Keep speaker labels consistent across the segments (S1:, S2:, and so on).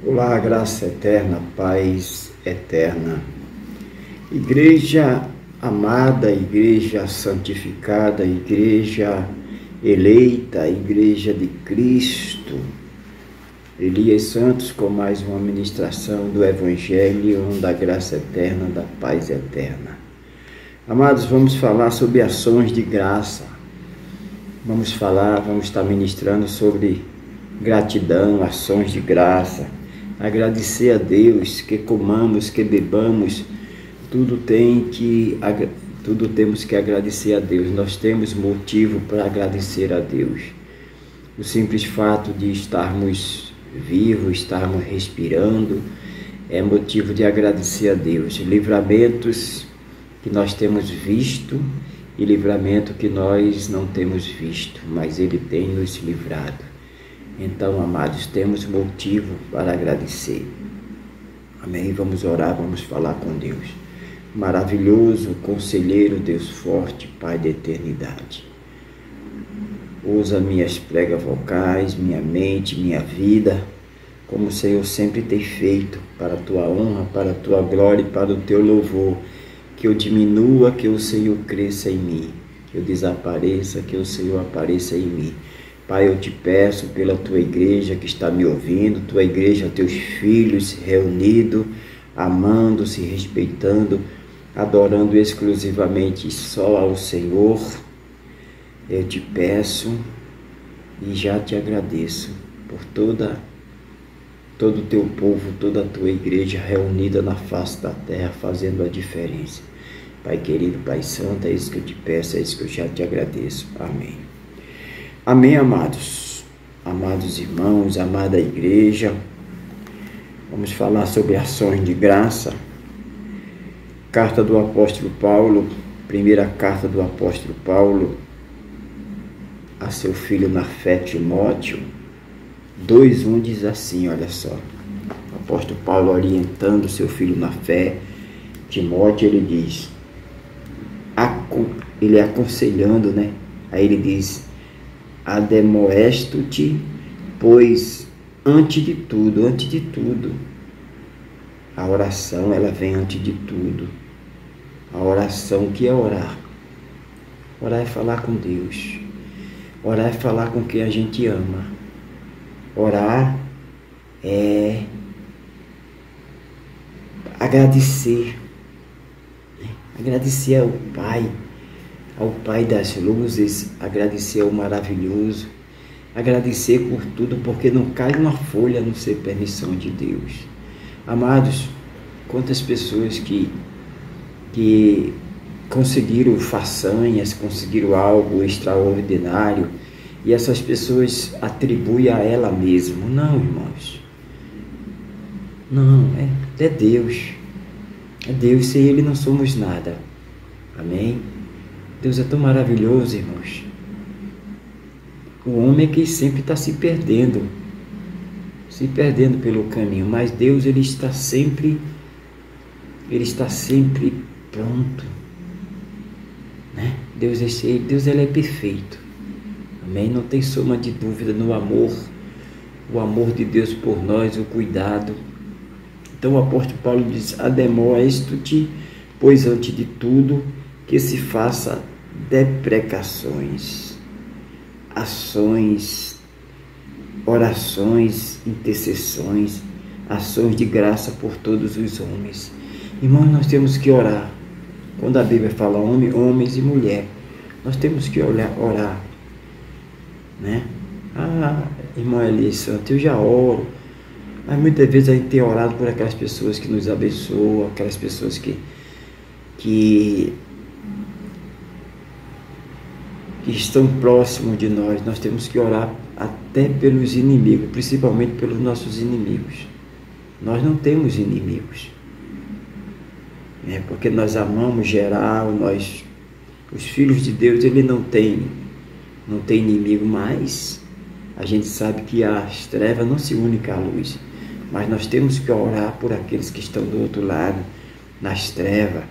S1: Olá, graça eterna, paz eterna. Igreja amada, igreja santificada, igreja eleita, igreja de Cristo. Elias Santos com mais uma ministração do Evangelho da graça eterna, da paz eterna. Amados, vamos falar sobre ações de graça. Vamos estar ministrando sobre gratidão, ações de graça. Agradecer a Deus, que comamos, que bebamos, tudo temos que agradecer a Deus. Nós temos motivo para agradecer a Deus. O simples fato de estarmos vivos, estarmos respirando, é motivo de agradecer a Deus. Livramentos que nós temos visto e livramento que nós não temos visto, mas Ele tem nos livrado. Então, amados, temos motivo para agradecer. Amém? Vamos orar, vamos falar com Deus. Maravilhoso, conselheiro, Deus forte, Pai da eternidade. Usa minhas pregas vocais, minha mente, minha vida, como o Senhor sempre tem feito, para a Tua honra, para a Tua glória e para o Teu louvor. Que eu diminua, que o Senhor cresça em mim. Que eu desapareça, que o Senhor apareça em mim. Pai, eu te peço pela Tua igreja que está me ouvindo, Tua igreja, Teus filhos reunidos, amando, se respeitando, adorando exclusivamente só ao Senhor. Eu te peço e já te agradeço por todo o Teu povo, toda a Tua igreja reunida na face da terra, fazendo a diferença. Pai querido, Pai santo, é isso que eu te peço, é isso que eu já te agradeço. Amém. Amém, amados. Amados irmãos, amada igreja, vamos falar sobre ações de graça. Carta do apóstolo Paulo, primeira carta do apóstolo Paulo a seu filho na fé, Timóteo, 2:1 diz assim, olha só. O apóstolo Paulo orientando seu filho na fé, Timóteo, ele diz, ele aconselhando, né? Aí ele diz, ademoesto-te, pois antes de tudo, a oração, ela vem antes de tudo. A oração, o que é orar? Orar é falar com Deus. Orar é falar com quem a gente ama. Orar é agradecer. Agradecer ao Pai das luzes, agradecer ao maravilhoso, agradecer por tudo, porque não cai uma folha a não ser permissão de Deus. Amados, quantas pessoas que conseguiram façanhas, conseguiram algo extraordinário, e essas pessoas atribuem a ela mesma. Não, irmãos. Não, é Deus. É Deus, sem Ele não somos nada. Amém? Deus é tão maravilhoso, irmãos. O homem é que sempre está se perdendo pelo caminho, mas Deus, Ele está sempre pronto, né? Deus Ele é perfeito. Amém? Não tem soma de dúvida no amor, o amor de Deus por nós, o cuidado. Então o apóstolo Paulo diz, ademoesto-te, pois antes de tudo, que se faça deprecações, ações, orações, intercessões, ações de graça por todos os homens. Irmãos, nós temos que orar. Quando a Bíblia fala homens e mulher, nós temos que orar, né? Irmã Elias Santos, eu já oro, mas muitas vezes a gente tem orado por aquelas pessoas que nos abençoam, aquelas pessoas que estão próximos de nós. Nós temos que orar até pelos inimigos, principalmente pelos nossos inimigos. Nós não temos inimigos, porque nós amamos geral, os filhos de Deus, ele não tem inimigo, mas a gente sabe que as trevas não se unem à luz, mas nós temos que orar por aqueles que estão do outro lado, nas trevas.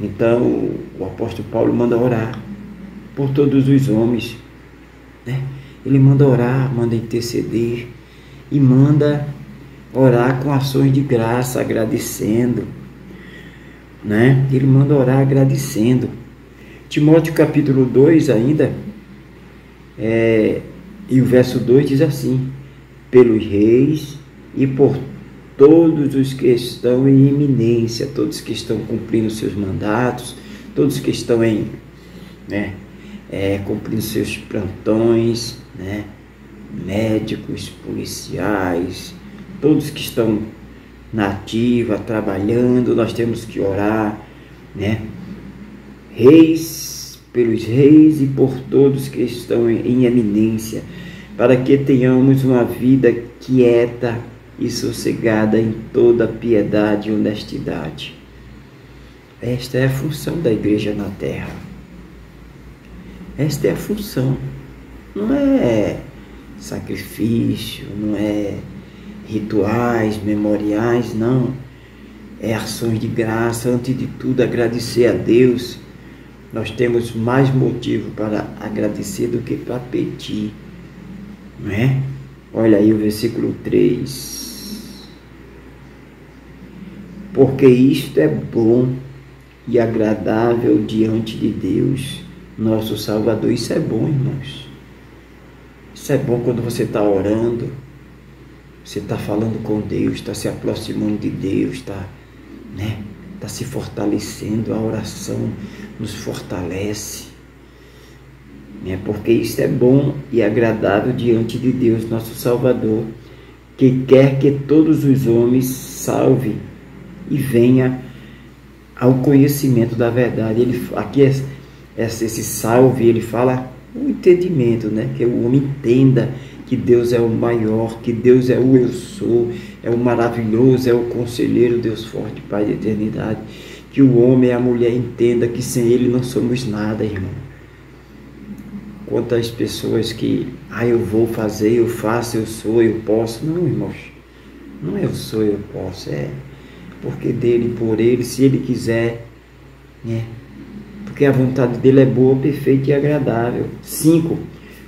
S1: Então o apóstolo Paulo manda orar por todos os homens, né? Ele manda orar, manda interceder e manda orar com ações de graça, agradecendo, né? Ele manda orar agradecendo. Timóteo capítulo 2 ainda, e o verso 2 diz assim: pelos reis e por todos os que estão em eminência, todos que estão cumprindo seus mandatos, todos que estão cumprindo seus plantões, né? Médicos, policiais, todos que estão na ativa, trabalhando, nós temos que orar, né? Pelos reis e por todos que estão em eminência, para que tenhamos uma vida quieta e sossegada em toda piedade e honestidade. Esta é a função da igreja na terra. Esta é a função. Não é sacrifício, não é rituais, memoriais, não. É ações de graça, antes de tudo agradecer a Deus. Nós temos mais motivo para agradecer do que para pedir, não é? Olha aí o versículo 3. Porque isto é bom e agradável diante de Deus, nosso Salvador. Isso é bom, irmãos. Isso é bom quando você está orando, você está falando com Deus, está se aproximando de Deus, está se fortalecendo. A oração nos fortalece, porque isso é bom e agradável diante de Deus, nosso Salvador, que quer que todos os homens salvem e venha ao conhecimento da verdade. Esse salve, ele fala o entendimento, que o homem entenda que Deus é o maior, que Deus é o eu sou, é o maravilhoso, é o conselheiro, Deus forte, Pai da eternidade. Que o homem e a mulher entenda que sem Ele não somos nada, irmão. Quantas pessoas que, eu vou fazer, eu faço, eu sou, eu posso. Não, irmãos, não é eu sou, eu posso, é porque dele, por ele, se ele quiser, porque a vontade dele é boa, perfeita e agradável. 5.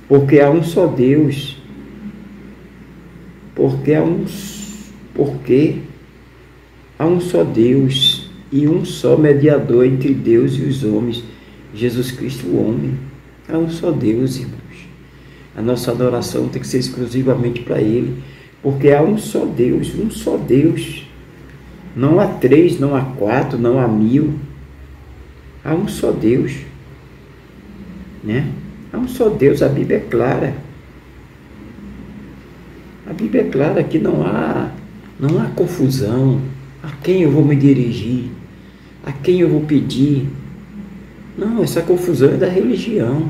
S1: Porque há um só Deus. Porque há um só Deus e um só mediador entre Deus e os homens, Jesus Cristo, o homem. Há um só Deus, irmãos. A nossa adoração tem que ser exclusivamente para Ele, porque há um só Deus, um só Deus. Não há 3, não há 4, não há 1000. Há um só Deus, Há um só Deus. A Bíblia é clara. A Bíblia é clara que não há confusão. A quem eu vou me dirigir? A quem eu vou pedir? Não, essa confusão é da religião.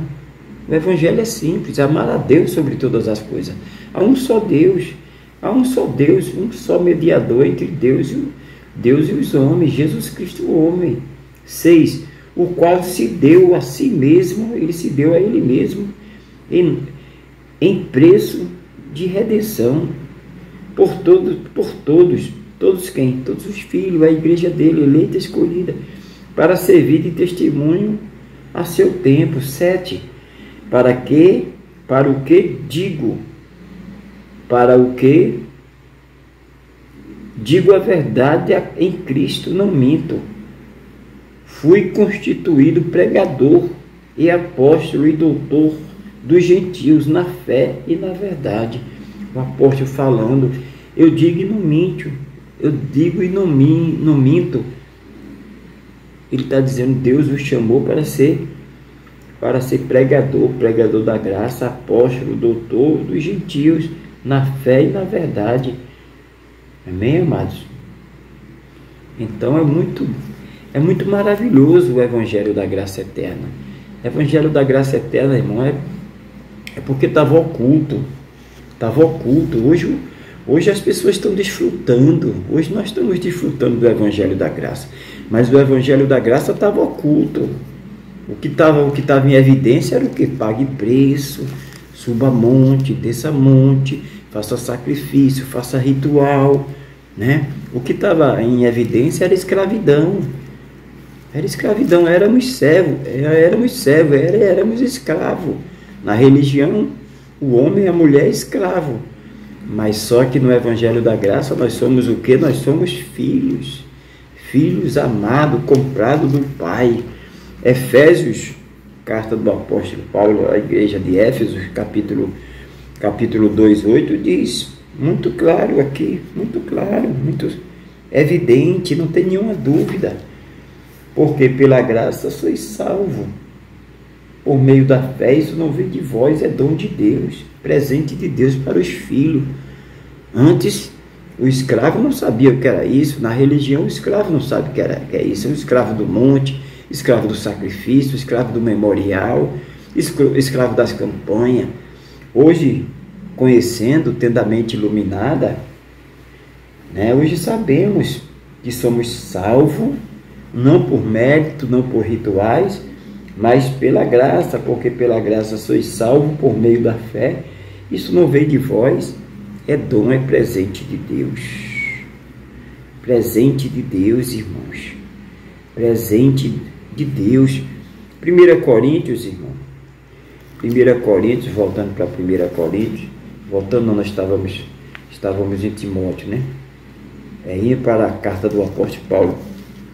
S1: O Evangelho é simples: amar a Deus sobre todas as coisas. Há um só Deus. Há um só Deus, um só mediador entre Deus e os homens, Jesus Cristo, o homem. 6. O qual se deu a si mesmo, ele se deu a ele mesmo em preço de redenção por todos quem? Todos os filhos, a igreja dele, eleita, escolhida, para servir de testemunho a seu tempo. 7. Para o que digo a verdade em Cristo, não minto. Fui constituído pregador e apóstolo e doutor dos gentios na fé e na verdade. O apóstolo falando: eu digo e não minto, eu digo e não minto. Ele está dizendo: Deus o chamou para ser pregador da graça, apóstolo, doutor dos gentios na fé e na verdade. Amém, amados? Então é muito maravilhoso o Evangelho da Graça Eterna. O Evangelho da Graça Eterna, irmão, é porque estava oculto. Hoje as pessoas estão desfrutando. Hoje nós estamos desfrutando do Evangelho da Graça. Mas o Evangelho da Graça estava oculto. O que estava em evidência era o que? Pague preço, suba monte, desça monte, faça sacrifício, faça ritual, O que estava em evidência era escravidão. Éramos escravos. Na religião, o homem e a mulher é escravo. Mas só que no Evangelho da Graça nós somos o quê? Nós somos filhos. Filhos amados, comprados do Pai. Efésios, carta do apóstolo Paulo à igreja de Éfeso, capítulo 2:8, diz, muito claro aqui, muito claro, muito evidente, não tem nenhuma dúvida. Porque pela graça sois salvo. Por meio da fé, isso não vem de vós, é dom de Deus, presente de Deus para os filhos. Antes, o escravo não sabia o que era isso. Na religião, o escravo não sabe o que é isso. É um escravo do monte, escravo do sacrifício, escravo do memorial, escravo das campanhas. Hoje, conhecendo, tendo a mente iluminada, né, hoje sabemos que somos salvos, não por mérito, não por rituais, mas pela graça, porque pela graça sois salvos por meio da fé. Isso não vem de vós, é dom, é presente de Deus. Presente de Deus, irmãos. Presente de Deus. 1 Coríntios, irmão. 1 Coríntios, voltando para 1 Coríntios. Voltando, nós estávamos em Timóteo, né? Indo para a carta do apóstolo Paulo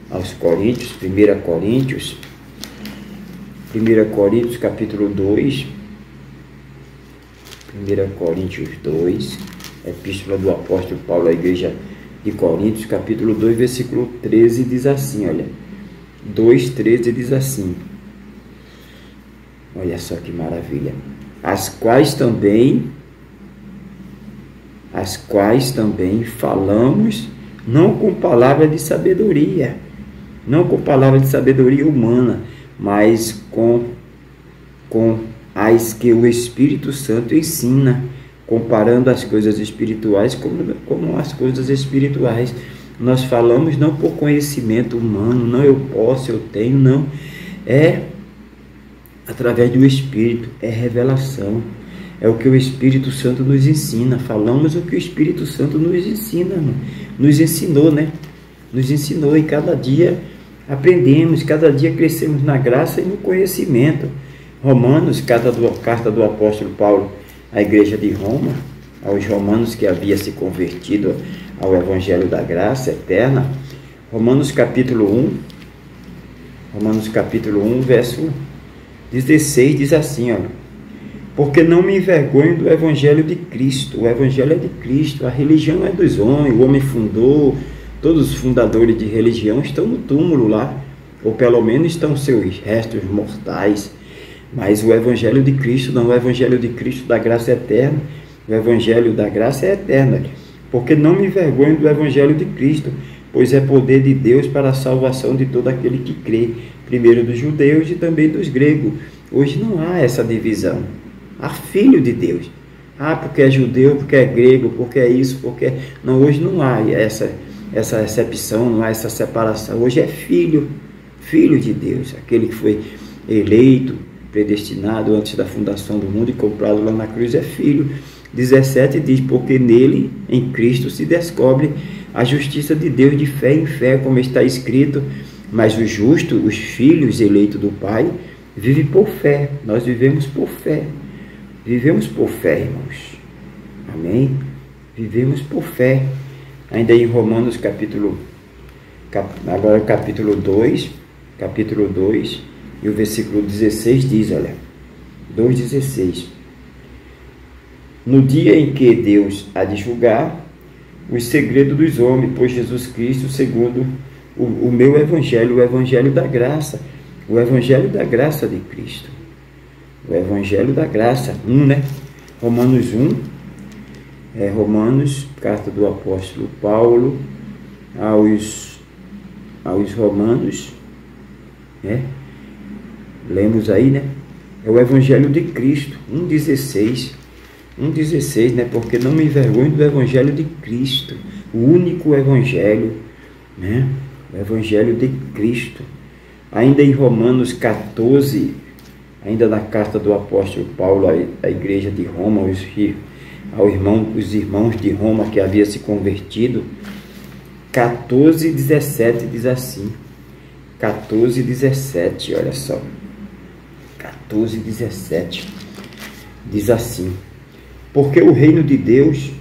S1: aos Coríntios, 1 Coríntios. 1 Coríntios, capítulo 2. 1 Coríntios 2. Epístola do apóstolo Paulo à igreja de Coríntios, capítulo 2, versículo 13, diz assim, olha. 2:13 diz assim. Olha só que maravilha. As quais também falamos, não com palavra de sabedoria, não com palavra de sabedoria humana, mas com as que o Espírito Santo ensina, comparando as coisas espirituais como as coisas espirituais. Nós falamos não por conhecimento humano, não eu posso, eu tenho, não. É através do Espírito, é revelação. É o que o Espírito Santo nos ensina. Falamos o que o Espírito Santo nos ensina, nos ensinou, né? Nos ensinou, e cada dia aprendemos, cada dia crescemos na graça e no conhecimento. Romanos, carta do apóstolo Paulo à igreja de Roma, aos romanos que havia se convertido ao Evangelho da Graça Eterna. Romanos capítulo 1, verso 16, diz assim, olha: porque não me envergonho do Evangelho de Cristo. O Evangelho é de Cristo, a religião é dos homens, o homem fundou, todos os fundadores de religião estão no túmulo lá, ou pelo menos estão seus restos mortais. Mas o Evangelho de Cristo não, o Evangelho de Cristo da graça eterna, o Evangelho da graça é eterna. Porque não me envergonho do Evangelho de Cristo, pois é poder de Deus para a salvação de todo aquele que crê, primeiro dos judeus e também dos gregos. Hoje não há essa divisão. Há filho de Deus. Porque é judeu, porque é grego, porque é isso, porque... Não, hoje não há essa excepção, não há essa separação. Hoje é filho de Deus, aquele que foi eleito, predestinado antes da fundação do mundo e comprado lá na cruz, é filho. 17 diz: porque nele, em Cristo, se descobre a justiça de Deus de fé em fé, como está escrito. Mas o justo, os filhos eleitos do Pai, vivem por fé. Nós vivemos por fé. Vivemos por fé, irmãos. Amém? Vivemos por fé. Ainda em Romanos capítulo 2, e o versículo 16 diz, olha, 2,16: no dia em que Deus há de julgar os segredos dos homens, por Jesus Cristo, segundo o meu Evangelho, o Evangelho da graça, o Evangelho da graça de Cristo, o Evangelho da graça, né? Romanos 1, Romanos, carta do apóstolo Paulo aos Romanos, né? Lemos aí, né? É o Evangelho de Cristo, 1,16, né? Porque não me envergonho do Evangelho de Cristo, o único Evangelho, né? O Evangelho de Cristo. Ainda em Romanos 14, ainda na carta do apóstolo Paulo à igreja de Roma, os irmãos de Roma que haviam se convertido, 14:17 diz assim, 14:17, olha só, 14:17 diz assim: porque o reino de Deus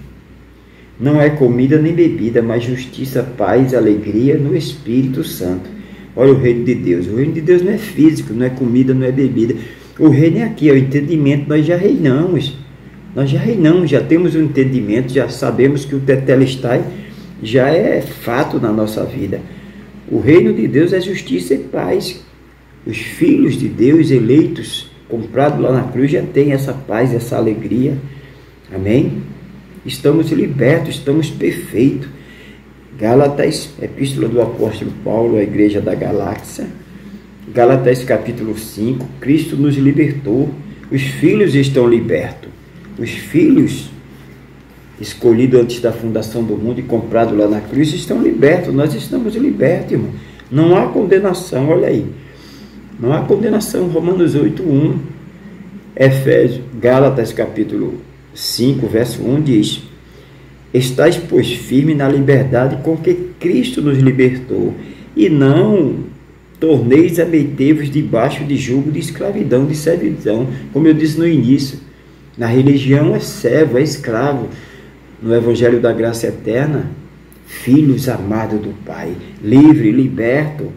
S1: não é comida nem bebida, mas justiça, paz e alegria no Espírito Santo. Olha o reino de Deus. O reino de Deus não é físico, não é comida, não é bebida. O reino é aqui, é o entendimento. Nós já reinamos. Nós já reinamos, já temos um entendimento, já sabemos que o tetelestai já é fato na nossa vida. O reino de Deus é justiça e paz. Os filhos de Deus eleitos, comprados lá na cruz, já têm essa paz, essa alegria. Amém? Estamos libertos, estamos perfeitos. Gálatas, epístola do apóstolo Paulo à igreja da Galáxia. Gálatas capítulo 5, Cristo nos libertou. Os filhos estão libertos. Os filhos escolhidos antes da fundação do mundo e comprados lá na cruz estão libertos. Nós estamos libertos, irmão. Não há condenação, olha aí. Não há condenação. Romanos 8:1. Efésios, Gálatas capítulo 5, verso 1 diz: estais, pois, firme na liberdade com que Cristo nos libertou, e não torneis a meter-vos debaixo de jugo de escravidão, de servidão. Como eu disse no início, na religião é servo, é escravo. No Evangelho da Graça Eterna, filhos amados do Pai, livre, liberto.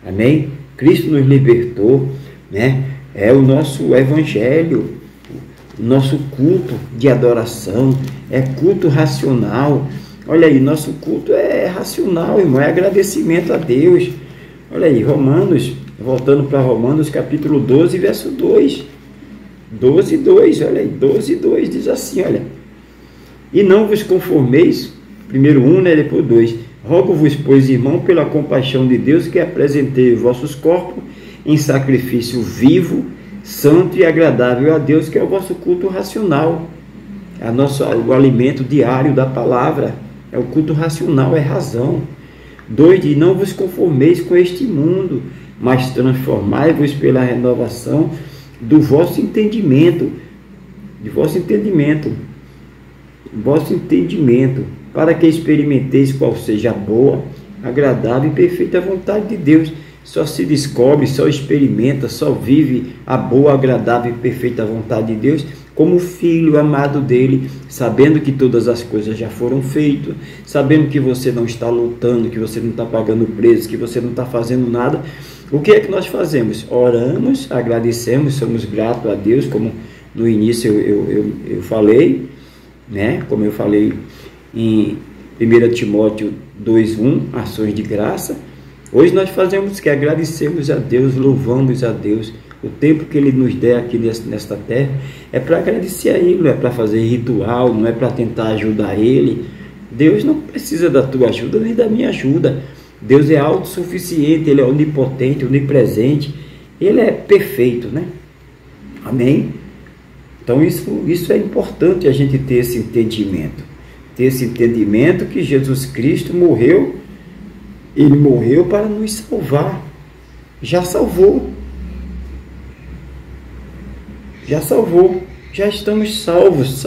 S1: Amém? Cristo nos libertou, né? É o nosso Evangelho, o nosso culto de adoração, é culto racional. Olha aí, nosso culto é racional, irmão, é agradecimento a Deus. Olha aí, Romanos, voltando para Romanos capítulo 12, verso 2. 12:2, olha aí, 12:2 diz assim, olha: e não vos conformeis, primeiro 1, né, depois 2, rogo-vos, pois, irmão, pela compaixão de Deus, que apresentei os vossos corpos em sacrifício vivo, santo e agradável a Deus, que é o vosso culto racional, o alimento diário da palavra, é o culto racional, é razão. 2, de não vos conformeis com este mundo, mas transformai-vos pela renovação do vosso entendimento, para que experimenteis qual seja a boa, agradável e perfeita vontade de Deus. Só se descobre, só experimenta, só vive a boa, agradável e perfeita vontade de Deus como filho amado dele, sabendo que todas as coisas já foram feitas, sabendo que você não está lutando, que você não está pagando preço, que você não está fazendo nada. O que é que nós fazemos? Oramos, agradecemos, somos gratos a Deus, como no início eu falei, né? Como eu falei em 1 Timóteo 2:1, ações de graça. Hoje nós fazemos que agradecemos a Deus, louvamos a Deus. O tempo que Ele nos der aqui nesta terra é para agradecer a Ele, não é para fazer ritual, não é para tentar ajudar Ele. Deus não precisa da tua ajuda nem da minha ajuda. Deus é autossuficiente, Ele é onipotente, onipresente, Ele é perfeito, né? Amém? Então isso é importante, a gente ter esse entendimento. Ter esse entendimento que Jesus Cristo morreu, Ele morreu para nos salvar. Já salvou. Já salvou. Já estamos salvos.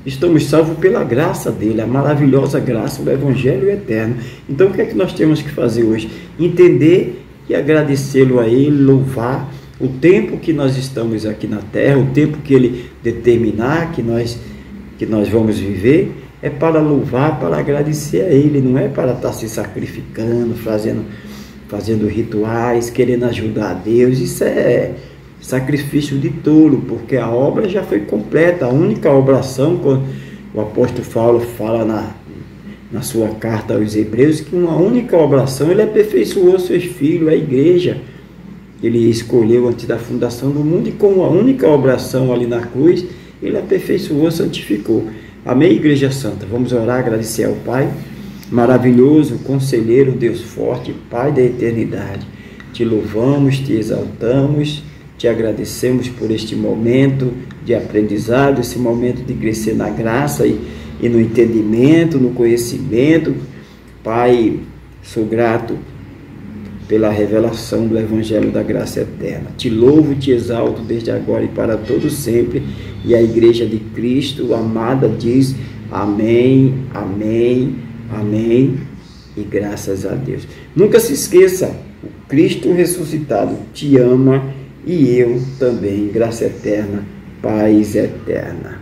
S1: Estamos salvos pela graça dele, a maravilhosa graça do Evangelho eterno. Então o que é que nós temos que fazer hoje? Entender e agradecê-lo a Ele, louvar o tempo que nós estamos aqui na terra, o tempo que Ele determinar que nós vamos viver, é para louvar, para agradecer a Ele, não é para estar se sacrificando, fazendo rituais, querendo ajudar a Deus. Isso é sacrifício de tolo, porque a obra já foi completa. A única obração, quando o apóstolo Paulo fala na sua carta aos Hebreus, que uma única obração, ele aperfeiçoou seus filhos, a igreja. Ele escolheu antes da fundação do mundo, e com uma única obração ali na cruz, ele aperfeiçoou, santificou. Amém, Igreja Santa? Vamos orar, agradecer ao Pai maravilhoso, conselheiro, Deus forte, Pai da eternidade. Te louvamos, te exaltamos, te agradecemos por este momento de aprendizado, esse momento de crescer na graça e no entendimento, no conhecimento. Pai, sou grato pela revelação do Evangelho da Graça Eterna. Te louvo e te exalto desde agora e para todo sempre. E a Igreja de Cristo amada diz amém, amém, amém e graças a Deus. Nunca se esqueça, o Cristo ressuscitado te ama e eu também. Graça eterna, paz eterna.